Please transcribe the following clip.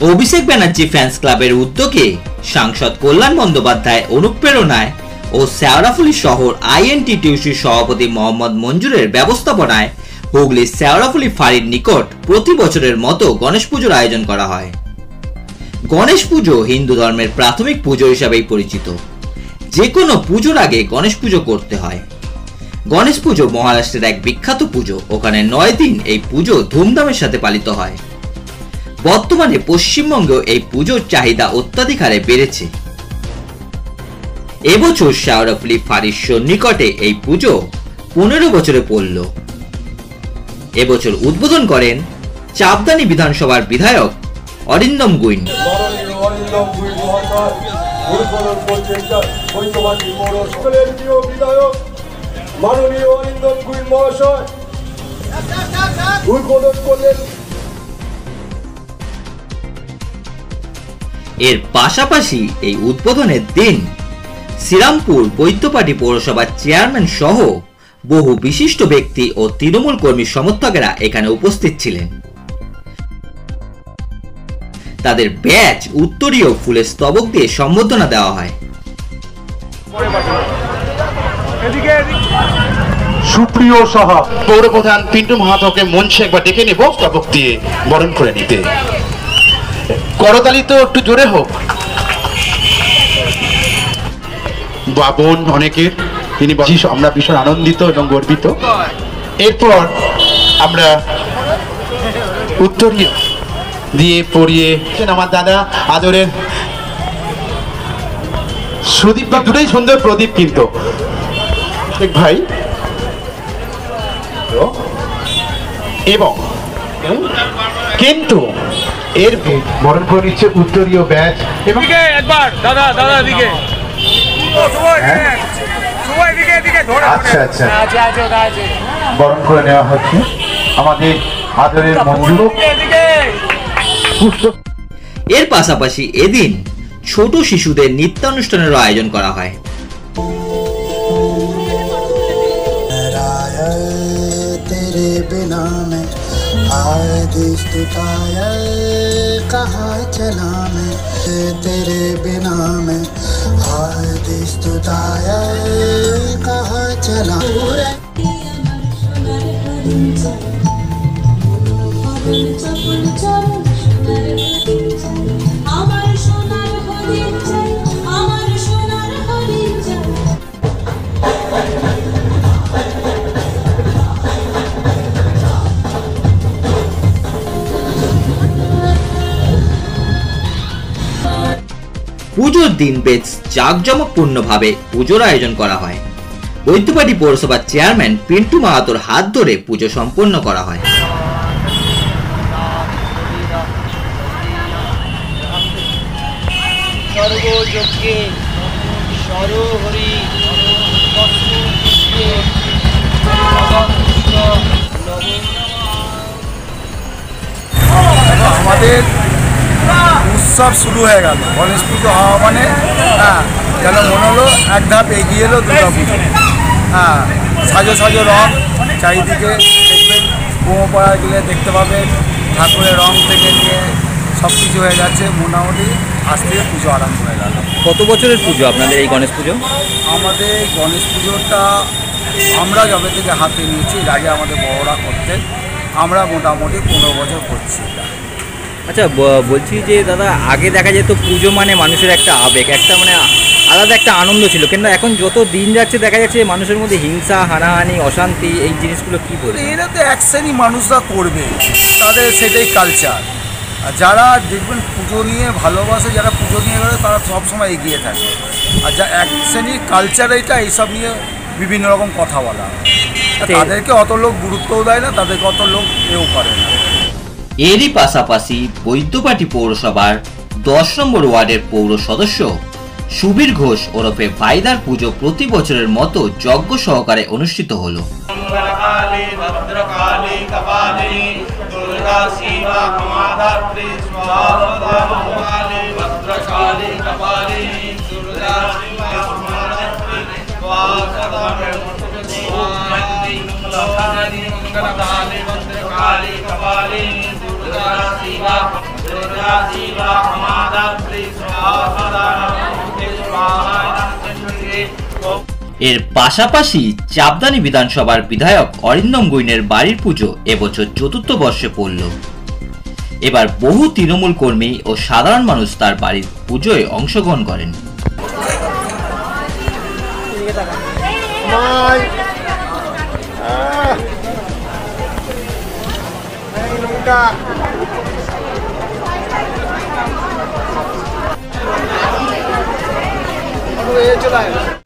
Abhishek Banerjee fans ক্লাবের উদ্যোগে সাংসদ কল্যাণ বন্দ্যোপাধ্যায় অনুপ্রেরণায় ও শেওড়াফুলি শহর আইএনটিটিউসির সভাপতি মোহাম্মদ মঞ্জুরের ব্যবস্থাপনায় হুগলির শেওড়াফুলি ফাঁড়ির নিকট প্রতি বছরের মতো গণেশ পুজোর আয়োজন করা হয়। গণেশ পুজো হিন্দু ধর্মের প্রাথমিক পুজো হিসাবেই পরিচিত। যে কোনো পুজোর আগে গণেশ পুজো করতে হয়। গণেশ পুজো মহারাষ্ট্রের এক বিখ্যাত পুজো। ওখানে 9 দিন এই পুজো ধুমধামের সাথে পালিত হয়। বর্তমানে পশ্চিমবঙ্গেও এই পুজোর চাহিদা অত্যাধিক হারে বেড়েছে। এবছর শেওড়াফুলি ফাঁড়ির নিকটে এই পুজো 15 বছরে পড়ল। এবছর উদ্বোধন করেন চাপদানি বিধানসভার বিধায়ক অরিন্দম গুইন। এর পাশাপাশি এই উদ্বোধনের দিন শ্রীরামপুর বৈদ্যপাটি পৌরসভার চেয়ারম্যান সহ বহু বিশিষ্ট ব্যক্তি ও তৃণমূল কর্মী সমর্থকেরা এখানে উপস্থিত ছিলেন। তাদের ব্যাচ উত্তরীয় ফুলের স্তবক দিয়ে সম্বর্ধনা দেওয়া হয়। সুপ্রিয় সাহা পৌরপ্রধান পিন্টু মাহাতোকে মঞ্চে একবার ডেকে নেব স্তবক দিয়ে বরণ করে নিতে। করতালি তো একটু জোরে হোক। বাবন অনেকের তিনি আমরা ভীষণ আনন্দিত এবং গর্বিত। এরপর আমরা উত্তরীয় দিয়ে পড়িয়ে আমার দাদা আদরের সুদীপ বা দুটোই সুন্দর প্রদীপ কিন্তু ভাই এবং কিন্তু এর বরণ করে নিচ্ছে উত্তরীয় ব্যাচ এবং একবার দাদা দাদা দিকে আচ্ছা আচ্ছা বরণ করে নেওয়া হচ্ছে আমাদের আদরের মঞ্জু। এর পাশাপাশি এদিন ছোট শিশুদের নৃত্যানুষ্ঠানেরও আয়োজন করা হয়। পুজোর দিন বেশ জাঁকজমকপূর্ণভাবে পুজোর আয়োজন করা হয়। বৈদ্যপাটি পৌরসভার চেয়ারম্যান পিন্টু মাহাতোর হাত ধরে পুজো সম্পন্ন করা হয়। আমাদের উৎসব শুরু হয়ে গেল। গণেশ পুজো হওয়া মানে যেন মনে হলো এক ধাপ এগিয়ে এলো দুর্গা পুজো। সাজো সাজো রং চারিদিকে দেখবেন, কুমোপাড়ায় গেলে দেখতে পাবে ঠাকুরের রং থেকে নিয়ে সব কিছু হয়ে যাচ্ছে। মোটামুটি আজ থেকে পুজো আরম্ভ হয়ে গেল। কত বছরের পুজো আপনাদের এই গণেশ পুজো? আমাদের এই গণেশ পুজোটা আমরা যবে থেকে হাতে নিয়েছি, এর আগে আমাদের বড়রা করতেন, আমরা মোটামুটি 15 বছর করছি। আচ্ছা, বলছি যে দাদা, আগে দেখা যেত পুজো মানে মানুষের একটা আবেগ, একটা মানে আলাদা একটা আনন্দ ছিল, কিন্তু এখন যত দিন যাচ্ছে দেখা যাচ্ছে মানুষের মধ্যে হিংসা, হানাহানি, অশান্তি, এই জিনিসগুলো কি বলবো? এরা তো এক শ্রেণী মানুষরা করবে, তাদের সেটাই কালচার। আর যারা দেখবেন পুজো নিয়ে ভালোবাসে, যারা পুজো নিয়ে গেলে তারা সবসময় এগিয়ে থাকে। আর যা এক শ্রেণীর কালচার এইটা, এইসব নিয়ে বিভিন্ন রকম কথা বলা, তাদেরকে অত লোক গুরুত্বও দেয় না, তাদেরকে অত লোক এও করে না। এরই পাশাপাশি বৈদ্যপাটি পৌরসভার 10 নম্বর ওয়ার্ডের পৌর সদস্য সুবীর ঘোষ ওরফে ভাইদার পুজো প্রতি বছরের মতো যজ্ঞ সহকারে অনুষ্ঠিত হলো। Durga Shiva এর পাশাপাশি চাপদানি বিধানসভার বিধায়ক অরিন্দম গুইনের বাড়ির পুজো এবছর চতুর্থ বর্ষে পড়ল। এবার বহু তৃণমূল কর্মী ও সাধারণ মানুষ তার বাড়ির পুজোয় অংশগ্রহণ করেন। চলে